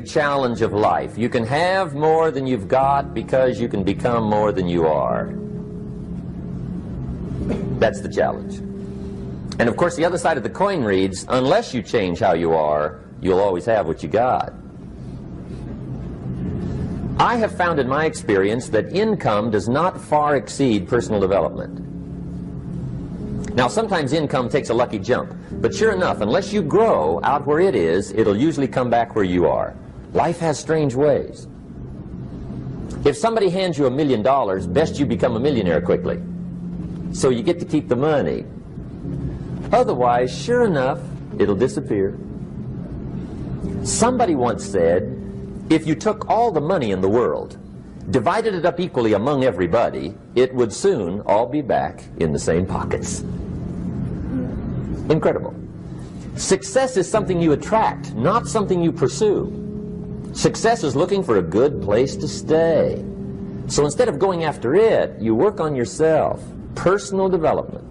challenge of life. You can have more than you've got because you can become more than you are. That's the challenge. And of course, the other side of the coin reads, unless you change how you are, you'll always have what you got. I have found in my experience that income does not far exceed personal development. Now, sometimes income takes a lucky jump, but sure enough, unless you grow out where it is, it'll usually come back where you are. Life has strange ways. If somebody hands you $1 million, best you become a millionaire quickly, so you get to keep the money. Otherwise, sure enough, it'll disappear. Somebody once said, if you took all the money in the world, divided it up equally among everybody, it would soon all be back in the same pockets. Incredible. Success is something you attract, not something you pursue. Success is looking for a good place to stay. So instead of going after it, you work on yourself. Personal development.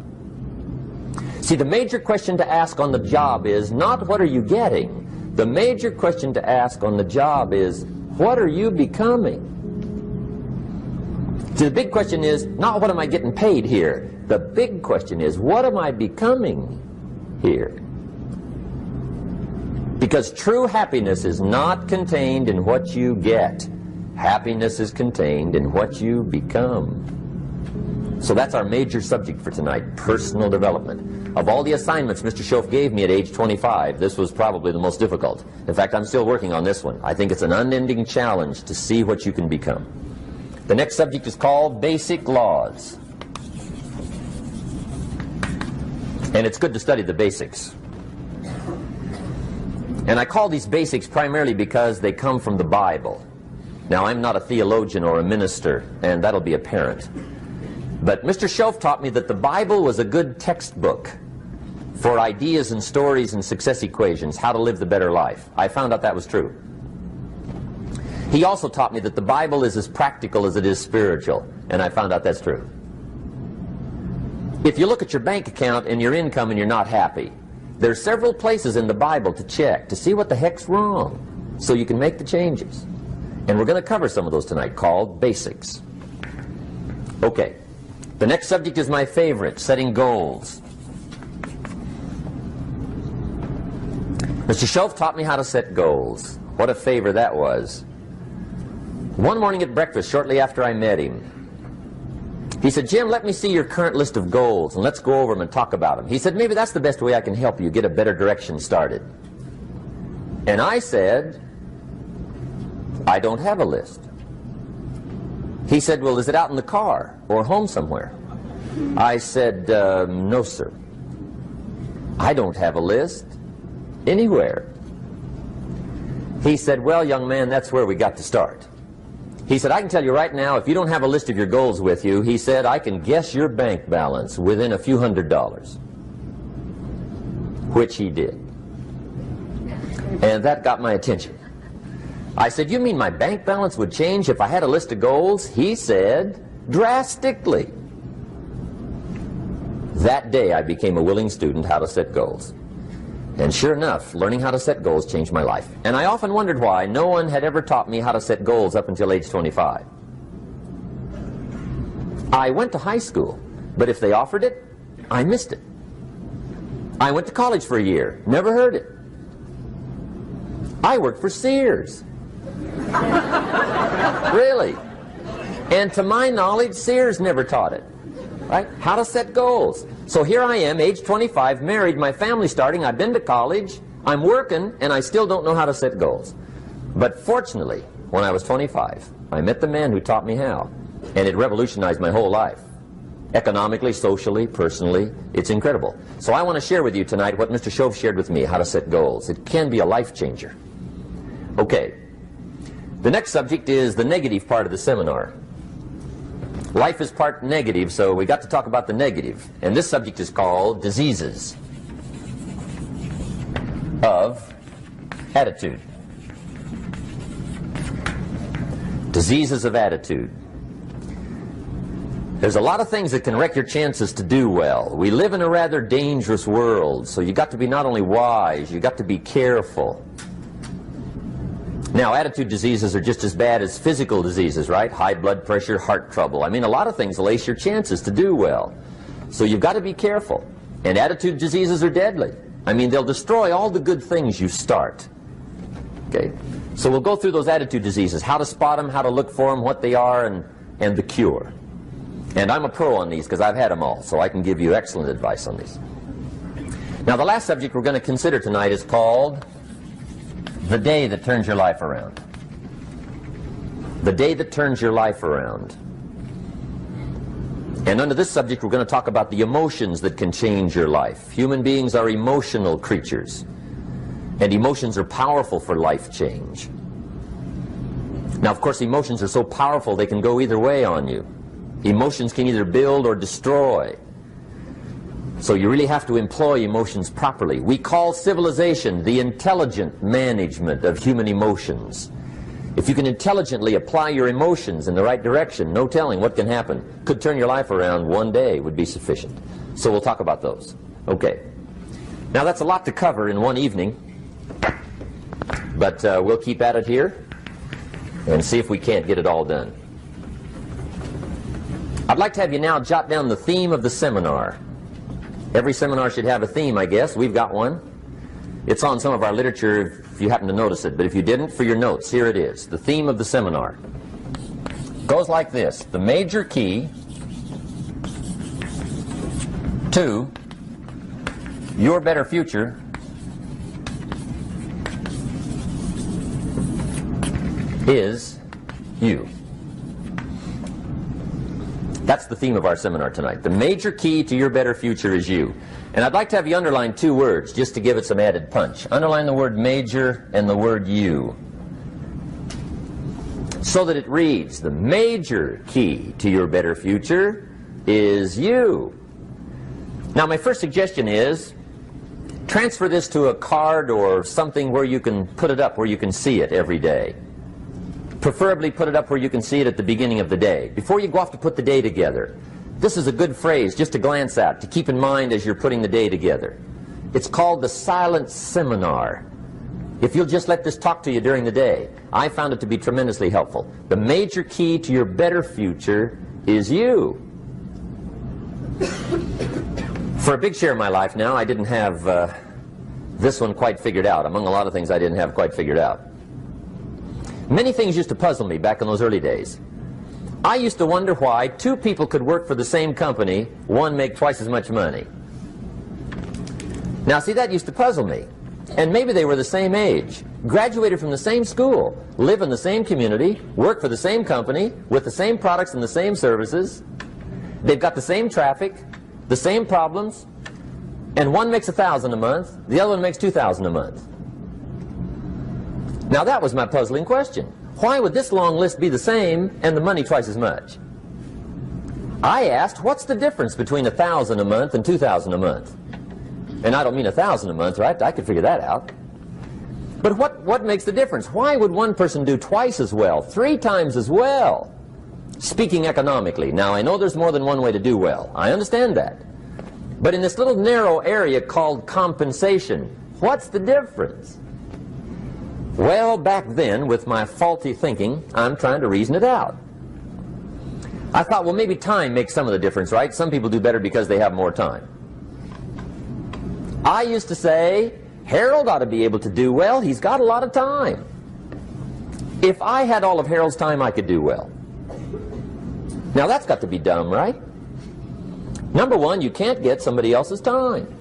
See, the major question to ask on the job is not what are you getting? The major question to ask on the job is, what are you becoming? See, the big question is not what am I getting paid here? The big question is, what am I becoming here? Because true happiness is not contained in what you get. Happiness is contained in what you become. So that's our major subject for tonight, personal development. Of all the assignments Mr. Schoaf gave me at age 25, this was probably the most difficult. In fact, I'm still working on this one. I think it's an unending challenge to see what you can become. The next subject is called Basic Laws. And it's good to study the basics. And I call these basics primarily because they come from the Bible. Now, I'm not a theologian or a minister, and that'll be apparent. But Mr. Schoaf taught me that the Bible was a good textbook for ideas and stories and success equations, how to live the better life. I found out that was true. He also taught me that the Bible is as practical as it is spiritual, and I found out that's true. If you look at your bank account and your income and you're not happy, there's several places in the Bible to check to see what the heck's wrong so you can make the changes. And we're going to cover some of those tonight, called basics. Okay. The next subject is my favorite, setting goals. Mr. Schoaf taught me how to set goals. What a favor that was. One morning at breakfast, shortly after I met him, he said, Jim, let me see your current list of goals, and let's go over them and talk about them. He said, maybe that's the best way I can help you get a better direction started. And I said, I don't have a list. He said, well, is it out in the car or home somewhere? I said, no, sir. I don't have a list anywhere. He said, well, young man, that's where we got to start. He said, I can tell you right now, if you don't have a list of your goals with you, he said, I can guess your bank balance within a few $100s. Which he did. And that got my attention. I said, you mean my bank balance would change if I had a list of goals? He said, drastically. That day I became a willing student how to set goals. And sure enough, learning how to set goals changed my life. And I often wondered why no one had ever taught me how to set goals up until age 25. I went to high school, but if they offered it, I missed it. I went to college for a year, never heard it. I worked for Sears. Really. And to my knowledge, Sears never taught it. Right? How to set goals. So here I am, age 25, married, my family's starting, I've been to college, I'm working, and I still don't know how to set goals. But fortunately, when I was 25, I met the man who taught me how, and it revolutionized my whole life. Economically, socially, personally, it's incredible. So I want to share with you tonight what Mr. Schoaf shared with me, how to set goals. It can be a life changer. Okay. The next subject is the negative part of the seminar. Life is part negative, so we got to talk about the negative. And this subject is called diseases of attitude. Diseases of attitude. There's a lot of things that can wreck your chances to do well. We live in a rather dangerous world, so you got to be not only wise, you got to be careful. Now, attitude diseases are just as bad as physical diseases, right? High blood pressure, heart trouble. I mean, a lot of things will ace your chances to do well. So you've got to be careful. And attitude diseases are deadly. I mean, they'll destroy all the good things you start. Okay? So we'll go through those attitude diseases, how to spot them, how to look for them, what they are, and the cure. And I'm a pro on these because I've had them all, so I can give you excellent advice on these. Now, the last subject we're going to consider tonight is called the day that turns your life around. The day that turns your life around. And under this subject, we're going to talk about the emotions that can change your life. Human beings are emotional creatures, and emotions are powerful for life change. Now, of course, emotions are so powerful they can go either way on you. Emotions can either build or destroy. So you really have to employ emotions properly. We call civilization the intelligent management of human emotions. If you can intelligently apply your emotions in the right direction, no telling what can happen. Could turn your life around one day would be sufficient. So we'll talk about those. Okay. Now that's a lot to cover in one evening, but we'll keep at it here and see if we can't get it all done. I'd like to have you now jot down the theme of the seminar. Every seminar should have a theme, I guess. We've got one. It's on some of our literature if you happen to notice it, but if you didn't, for your notes, here it is. The theme of the seminar goes like this: the major key to your better future is you. That's the theme of our seminar tonight. The major key to your better future is you. And I'd like to have you underline two words just to give it some added punch. Underline the word major and the word you, so that it reads, the major key to your better future is you. Now, my first suggestion is transfer this to a card or something where you can put it up, where you can see it every day. Preferably put it up where you can see it at the beginning of the day, before you go off to put the day together. This is a good phrase just to glance at, to keep in mind as you're putting the day together. It's called the silent seminar. If you'll just let this talk to you during the day, I found it to be tremendously helpful. The major key to your better future is you. For a big share of my life now, I didn't have this one quite figured out, among a lot of things I didn't have quite figured out. Many things used to puzzle me back in those early days. I used to wonder why two people could work for the same company, one make twice as much money. Now, see, that used to puzzle me. And maybe they were the same age, graduated from the same school, live in the same community, work for the same company, with the same products and the same services. They've got the same traffic, the same problems, and one makes $1,000 a month, the other one makes $2,000 a month. Now that was my puzzling question. Why would this long list be the same and the money twice as much? I asked, what's the difference between $1,000 a month and $2,000 a month? And I don't mean $1,000 a month, right? I could figure that out. But what makes the difference? Why would one person do twice as well, 3 times as well? Speaking economically. Now, I know there's more than one way to do well. I understand that. But in this little narrow area called compensation, what's the difference? Well, back then, with my faulty thinking, I'm trying to reason it out. I thought, well, maybe time makes some of the difference, right? Some people do better because they have more time. I used to say, Harold ought to be able to do well. He's got a lot of time. If I had all of Harold's time, I could do well. Now, that's got to be dumb, right? Number one, you can't get somebody else's time.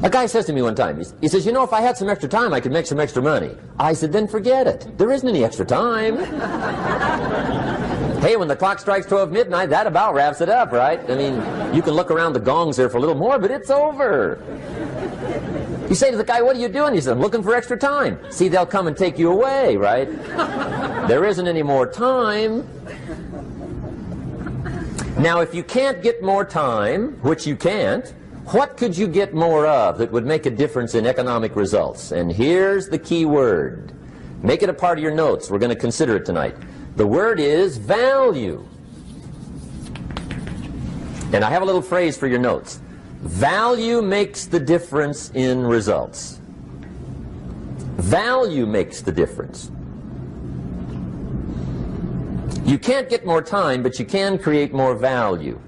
A guy says to me one time, he says, you know, if I had some extra time, I could make some extra money. I said, then forget it. There isn't any extra time. Hey, when the clock strikes 12 midnight, that about wraps it up, right? I mean, you can look around the gongs there for a little more, but it's over. You say to the guy, what are you doing? He says, I'm looking for extra time. See, they'll come and take you away, right? There isn't any more time. Now, if you can't get more time, which you can't, what could you get more of that would make a difference in economic results? And here's the key word. Make it a part of your notes. We're going to consider it tonight. The word is value. And I have a little phrase for your notes. Value makes the difference in results. Value makes the difference. You can't get more time, but you can create more value.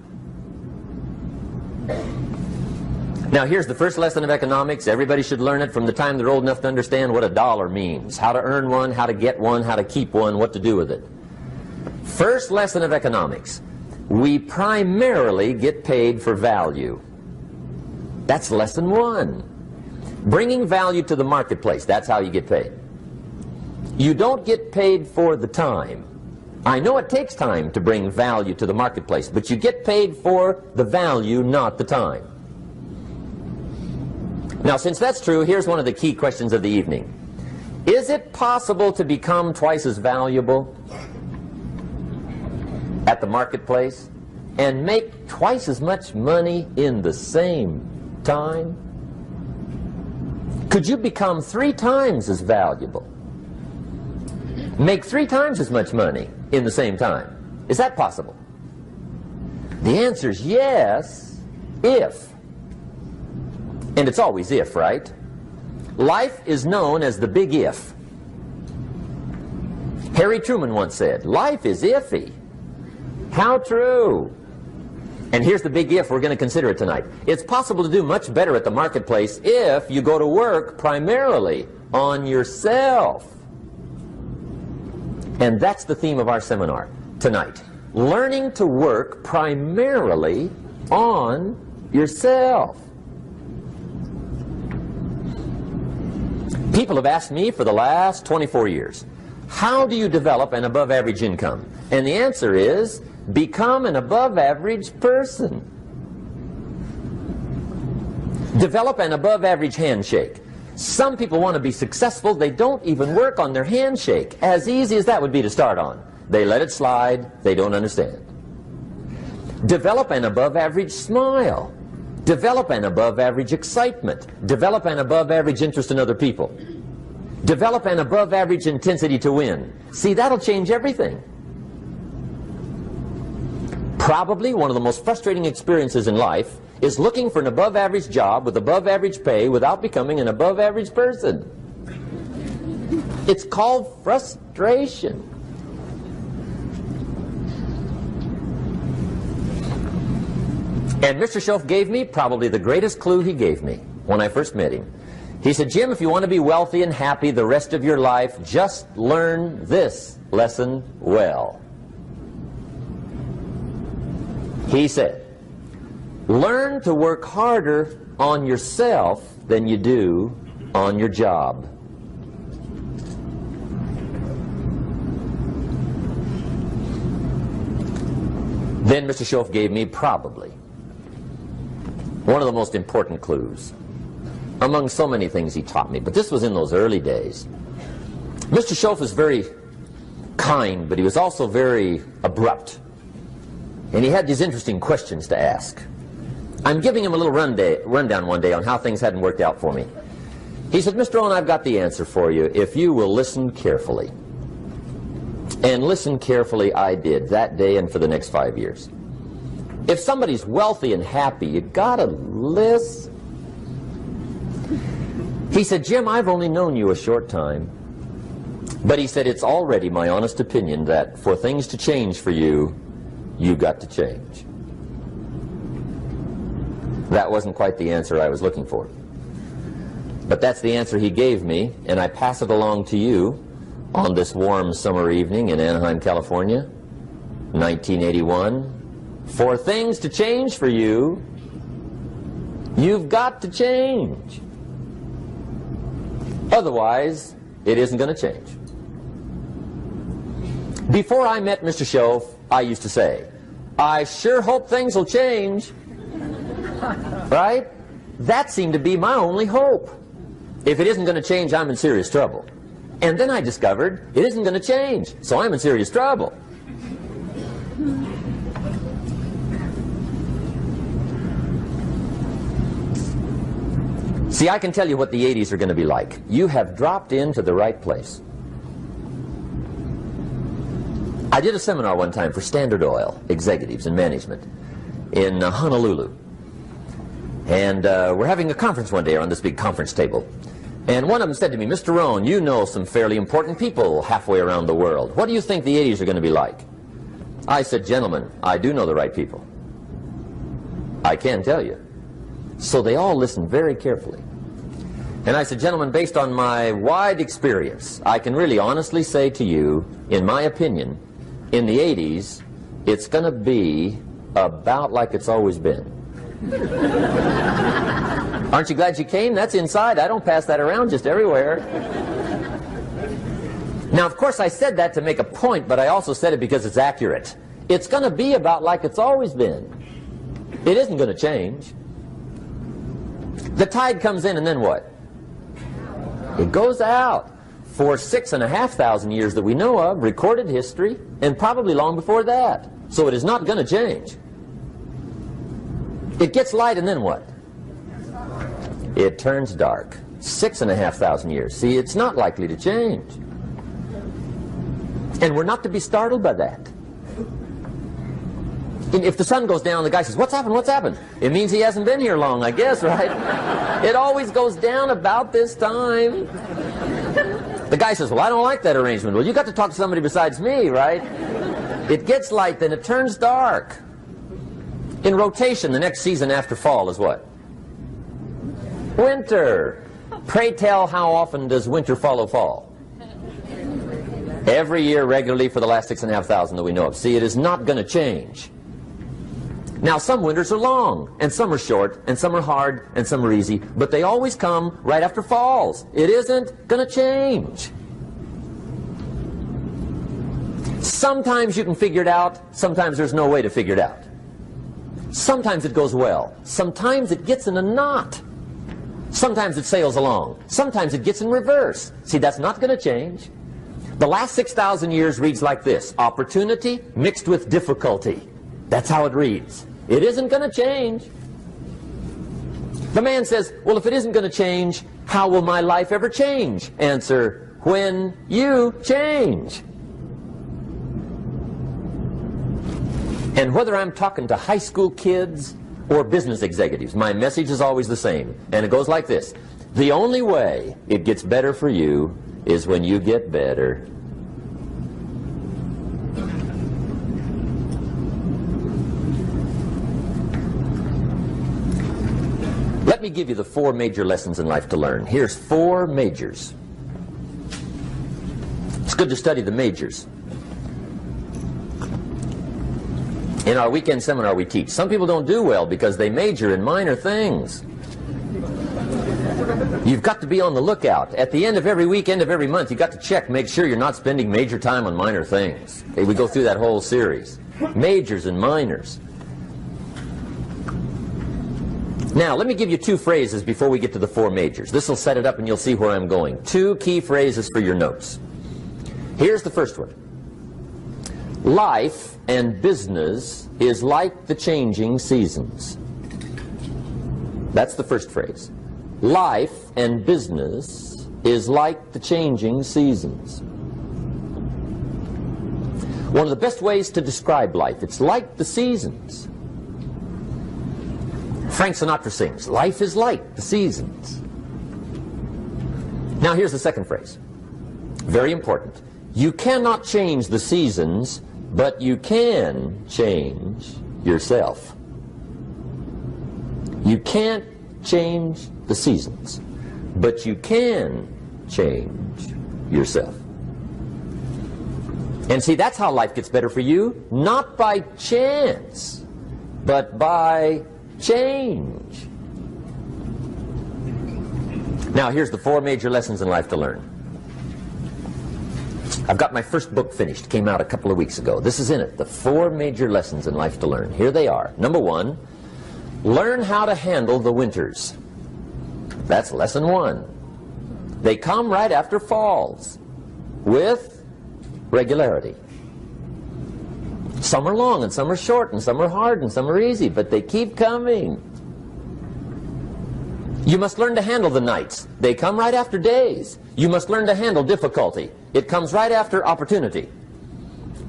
Now here's the first lesson of economics. Everybody should learn it from the time they're old enough to understand what a dollar means, how to earn one, how to get one, how to keep one, what to do with it. First lesson of economics. We primarily get paid for value. That's lesson one. Bringing value to the marketplace, that's how you get paid. You don't get paid for the time. I know it takes time to bring value to the marketplace, but you get paid for the value, not the time. Now, since that's true, here's one of the key questions of the evening. Is it possible to become twice as valuable at the marketplace and make twice as much money in the same time? Could you become 3 times as valuable? Make 3 times as much money in the same time? Is that possible? The answer is yes, if. And it's always if, right? Life is known as the big if. Harry Truman once said, life is iffy. How true. And here's the big if, we're going to consider it tonight. It's possible to do much better at the marketplace if you go to work primarily on yourself. And that's the theme of our seminar tonight. Learning to work primarily on yourself. People have asked me for the last 24 years, how do you develop an above-average income? And the answer is, become an above-average person. Develop an above-average handshake. Some people want to be successful, they don't even work on their handshake. As easy as that would be to start on. They let it slide, they don't understand. Develop an above-average smile. Develop an above-average excitement. Develop an above-average interest in other people. Develop an above-average intensity to win. See, that'll change everything. Probably one of the most frustrating experiences in life is looking for an above-average job with above-average pay without becoming an above-average person. It's called frustration. And Mr. Schoaf gave me probably the greatest clue he gave me when I first met him. He said, Jim, if you want to be wealthy and happy the rest of your life, just learn this lesson well. He said, learn to work harder on yourself than you do on your job. Then Mr. Schoaf gave me probably one of the most important clues among so many things he taught me, but this was in those early days. Mr. Schoaf was very kind, but he was also very abrupt. And he had these interesting questions to ask. I'm giving him a little rundown one day on how things hadn't worked out for me. He said, Mr. Rohn, I've got the answer for you if you will listen carefully. And listen carefully I did that day and for the next 5 years. If somebody's wealthy and happy, you gotta listen. He said, Jim, I've only known you a short time. But he said, it's already my honest opinion that for things to change for you, you've got to change. That wasn't quite the answer I was looking for. But that's the answer he gave me, and I pass it along to you on this warm summer evening in Anaheim, California, 1981. For things to change for you, you've got to change. Otherwise, it isn't going to change. Before I met Mr. Schoaf, I used to say, I sure hope things will change. Right? That seemed to be my only hope. If it isn't going to change, I'm in serious trouble. And then I discovered it isn't going to change, so I'm in serious trouble. See, I can tell you what the 80s are going to be like. You have dropped into the right place. I did a seminar one time for Standard Oil executives and management in Honolulu. And we're having a conference one day around this big conference table. And one of them said to me, Mr. Rohn, you know some fairly important people halfway around the world. What do you think the 80s are going to be like? I said, gentlemen, I do know the right people. I can tell you. So they all listened very carefully. And I said, gentlemen, based on my wide experience, I can really honestly say to you, in my opinion, in the 80s, it's going to be about like it's always been. Aren't you glad you came? That's inside. I don't pass that around just everywhere. Now, of course, I said that to make a point, but I also said it because it's accurate. It's going to be about like it's always been. It isn't going to change. The tide comes in, and then what? It goes out. For 6,500 years that we know of, recorded history, and probably long before that. So it is not going to change. It gets light, and then what? It turns dark. 6,500 years. See, it's not likely to change. And we're not to be startled by that. If the sun goes down, the guy says, what's happened, what's happened? It means he hasn't been here long, I guess, right? It always goes down about this time. The guy says, well, I don't like that arrangement. Well, you got to talk to somebody besides me, right? It gets light, then it turns dark. In rotation, the next season after fall is what? Winter. Pray tell, how often does winter follow fall? Every year regularly for the last 6,500 that we know of. See, it is not going to change. Now, some winters are long, and some are short, and some are hard, and some are easy, but they always come right after falls. It isn't going to change. Sometimes you can figure it out, sometimes there's no way to figure it out. Sometimes it goes well, sometimes it gets in a knot. Sometimes it sails along, sometimes it gets in reverse. See, that's not going to change. The last 6,000 years reads like this: opportunity mixed with difficulty. That's how it reads. It isn't going to change. The man says, well, if it isn't going to change, how will my life ever change? Answer, when you change. And whether I'm talking to high school kids or business executives, my message is always the same. And it goes like this: the only way it gets better for you is when you get better. Let me give you the 4 major lessons in life to learn. Here's 4 majors. It's good to study the majors. In our weekend seminar we teach. Some people don't do well because they major in minor things. You've got to be on the lookout. At the end of every week, end of every month, you've got to check, make sure you're not spending major time on minor things. Okay, we go through that whole series. Majors and minors. Now, let me give you 2 phrases before we get to the 4 majors. This will set it up and you'll see where I'm going. 2 key phrases for your notes. Here's the first one. Life and business is like the changing seasons. That's the first phrase. Life and business is like the changing seasons. One of the best ways to describe life, it's like the seasons. Frank Sinatra sings, life is like the seasons. Now here's the second phrase. Very important. You cannot change the seasons, but you can change yourself. You can't change the seasons, but you can change yourself. And see, that's how life gets better for you, not by chance, but by change. Now, here's the 4 major lessons in life to learn. I've got my first book finished. Came out a couple of weeks ago. This is in it. The 4 major lessons in life to learn. Here they are. Number 1, learn how to handle the winters. That's lesson 1. They come right after falls with regularity. Some are long, and some are short, and some are hard, and some are easy, but they keep coming. You must learn to handle the nights. They come right after days. You must learn to handle difficulty. It comes right after opportunity.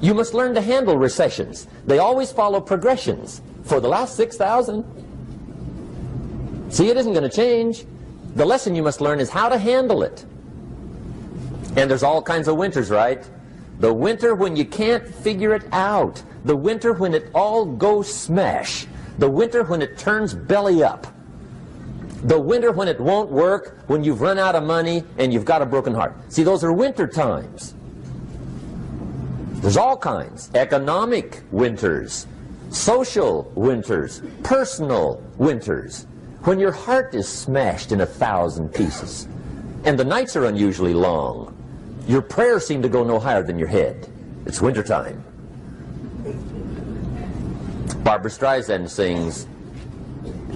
You must learn to handle recessions. They always follow progressions. For the last 6,000. See, it isn't going to change. The lesson you must learn is how to handle it. And there's all kinds of winters, right? The winter when you can't figure it out. The winter when it all goes smash. The winter when it turns belly up. The winter when it won't work, when you've run out of money and you've got a broken heart. See, those are winter times. There's all kinds. Economic winters, social winters, personal winters. When your heart is smashed in 1,000 pieces and the nights are unusually long, your prayers seem to go no higher than your head. It's winter time. Barbara Streisand sings,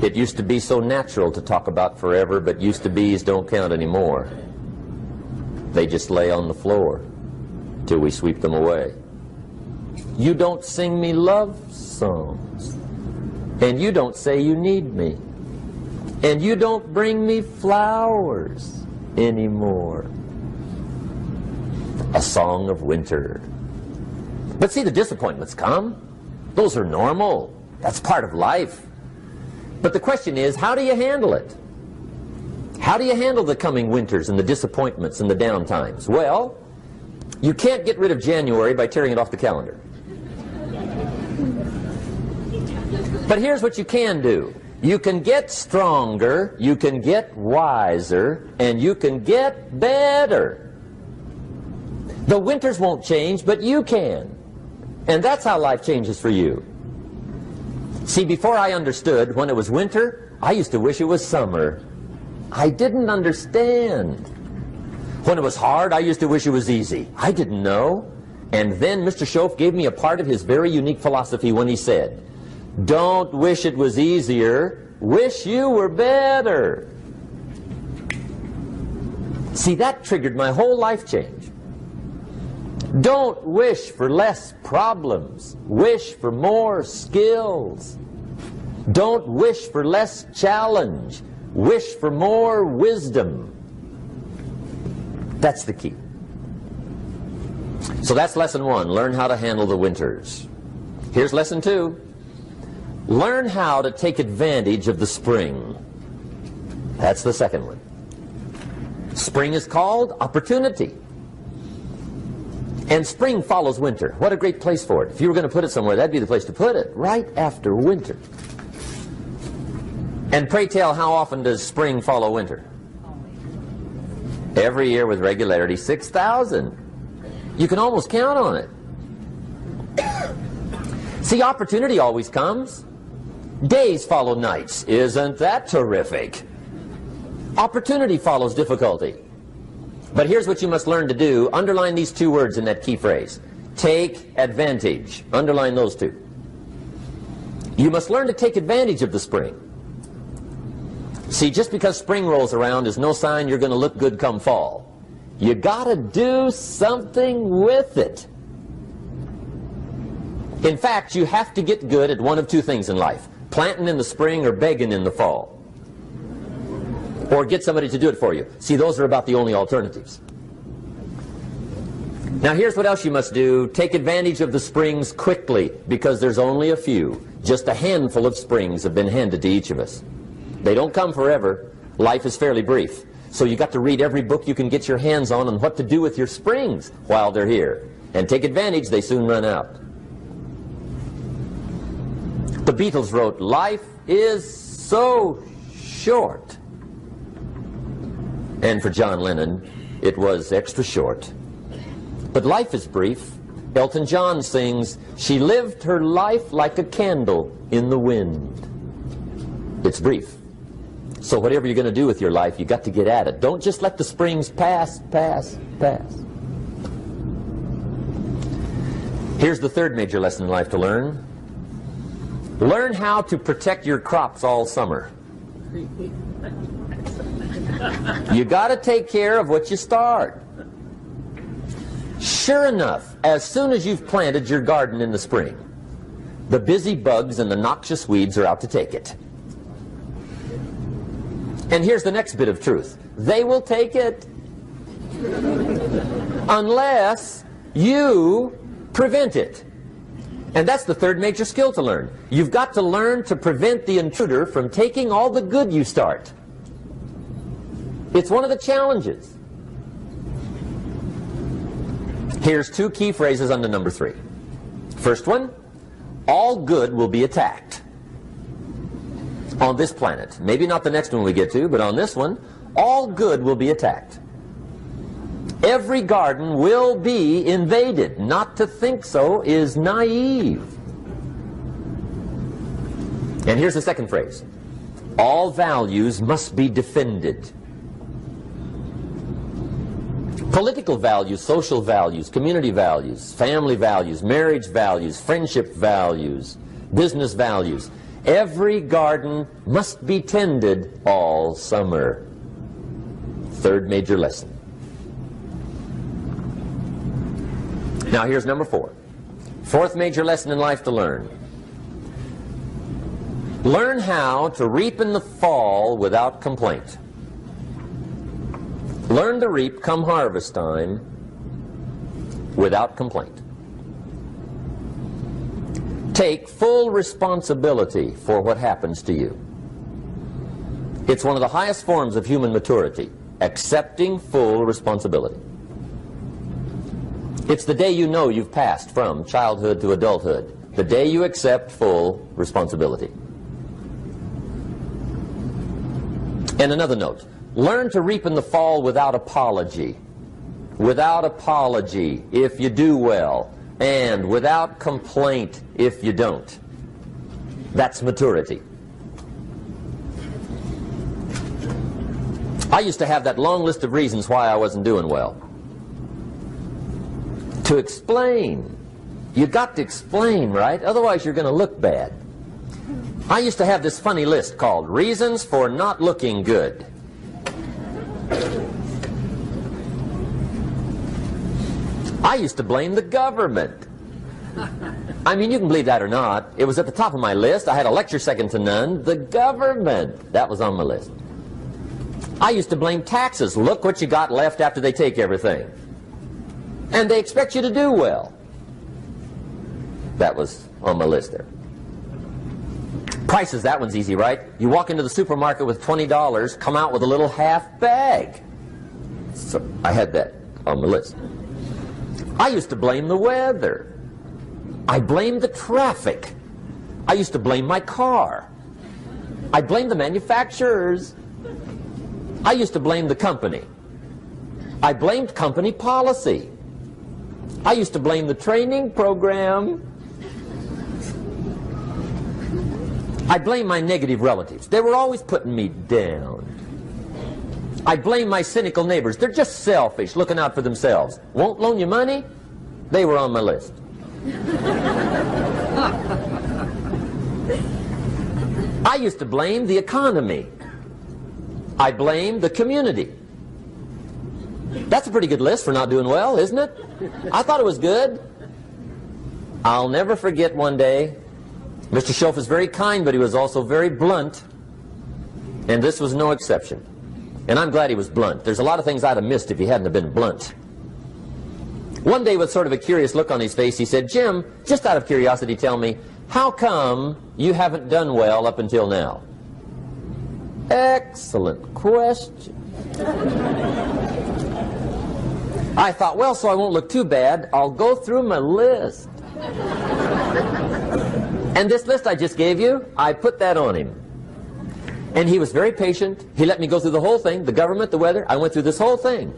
"It used to be so natural to talk about forever, but used to be's don't count anymore. They just lay on the floor till we sweep them away. You don't sing me love songs, and you don't say you need me, and you don't bring me flowers anymore." A song of winter. But see, the disappointments come. Those are normal. That's part of life. But the question is, how do you handle it? How do you handle the coming winters and the disappointments and the down times? Well, you can't get rid of January by tearing it off the calendar. But here's what you can do. You can get stronger, you can get wiser, and you can get better. The winters won't change, but you can. And that's how life changes for you. See, before I understood, when it was winter, I used to wish it was summer. I didn't understand. When it was hard, I used to wish it was easy. I didn't know. And then Mr. Schoaf gave me a part of his very unique philosophy when he said, "Don't wish it was easier, wish you were better." See, that triggered my whole life change. Don't wish for less problems. Wish for more skills. Don't wish for less challenge. Wish for more wisdom. That's the key. So that's lesson 1. Learn how to handle the winters. Here's lesson 2. Learn how to take advantage of the spring. That's the second one. Spring is called opportunity. And spring follows winter. What a great place for it. If you were going to put it somewhere, that'd be the place to put it, right after winter. And pray tell, how often does spring follow winter? Every year with regularity, 6,000. You can almost count on it. See, opportunity always comes. Days follow nights. Isn't that terrific? Opportunity follows difficulty. But here's what you must learn to do. Underline these 2 words in that key phrase. Take advantage. Underline those 2. You must learn to take advantage of the spring. See, just because spring rolls around is no sign you're going to look good come fall. You got to do something with it. In fact, you have to get good at one of 2 things in life. Planting in the spring or begging in the fall. Or get somebody to do it for you. See, those are about the only alternatives. Now here's what else you must do. Take advantage of the springs quickly, because there's only a few. Just a handful of springs have been handed to each of us. They don't come forever. Life is fairly brief. So you got to read every book you can get your hands on what to do with your springs while they're here. And take advantage, they soon run out. The Beatles wrote, "Life is so short." And for John Lennon, it was extra short. But life is brief. Elton John sings, "She lived her life like a candle in the wind." It's brief. So whatever you're going to do with your life, you got to get at it. Don't just let the springs pass. Here's the third major lesson in life to learn. Learn how to protect your crops all summer. You got to take care of what you start. Sure enough, as soon as you've planted your garden in the spring, the busy bugs and the noxious weeds are out to take it. And here's the next bit of truth. They will take it unless you prevent it. And that's the third major skill to learn. You've got to learn to prevent the intruder from taking all the good you start. It's one of the challenges. Here's two key phrases under number 3. First one, all good will be attacked on this planet. Maybe not the next one we get to, but on this one, all good will be attacked. Every garden will be invaded. Not to think so is naive. And here's the second phrase. All values must be defended. Political values, social values, community values, family values, marriage values, friendship values, business values. Every garden must be tended all summer. Third major lesson. Now here's number 4. Fourth major lesson in life to learn. Learn how to reap in the fall without complaint. Learn to reap come harvest time without complaint. Take full responsibility for what happens to you. It's one of the highest forms of human maturity, accepting full responsibility. It's the day you know you've passed from childhood to adulthood, the day you accept full responsibility. And another note, learn to reap in the fall without apology. Without apology if you do well, and without complaint if you don't. That's maturity. I used to have that long list of reasons why I wasn't doing well. To explain. You got to explain, right? Otherwise you're going to look bad. I used to have this funny list called Reasons for Not Looking Good. I used to blame the government. I mean, you can believe that or not. It was at the top of my list. I had a lecture second to none. The government. That was on my list. I used to blame taxes. Look what you got left after they take everything. And they expect you to do well. That was on my list there. Prices, that one's easy, right? You walk into the supermarket with $20, come out with a little half bag. So I had that on the list. I used to blame the weather. I blamed the traffic. I used to blame my car. I blamed the manufacturers. I used to blame the company. I blamed company policy. I used to blame the training program. I blame my negative relatives. They were always putting me down. I blame my cynical neighbors. They're just selfish, looking out for themselves. Won't loan you money? They were on my list. I used to blame the economy. I blamed the community. That's a pretty good list for not doing well, isn't it? I thought it was good. I'll never forget one day, Mr. Schoaf was very kind, but he was also very blunt, and this was no exception. And I'm glad he was blunt. There's a lot of things I'd have missed if he hadn't have been blunt. One day, with sort of a curious look on his face, he said, "Jim, just out of curiosity, tell me, how come you haven't done well up until now?" Excellent question. I thought, well, so I won't look too bad, I'll go through my list. And this list I just gave you, I put that on him. And he was very patient. He let me go through the whole thing, the government, the weather. I went through this whole thing.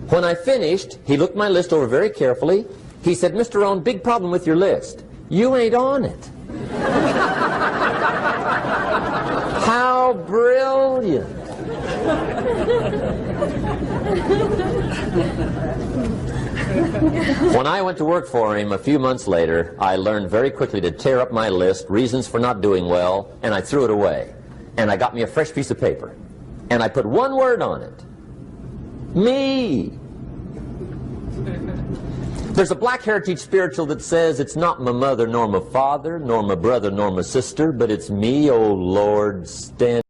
When I finished, he looked my list over very carefully. He said, "Mr. Rohn, big problem with your list. You ain't on it." How brilliant. When I went to work for him a few months later, I learned very quickly to tear up my list, reasons for not doing well, and I threw it away. And I got me a fresh piece of paper. And I put one word on it. Me. There's a Black Heritage spiritual that says, "It's not my mother nor my father, nor my brother nor my sister, but it's me, oh Lord, stand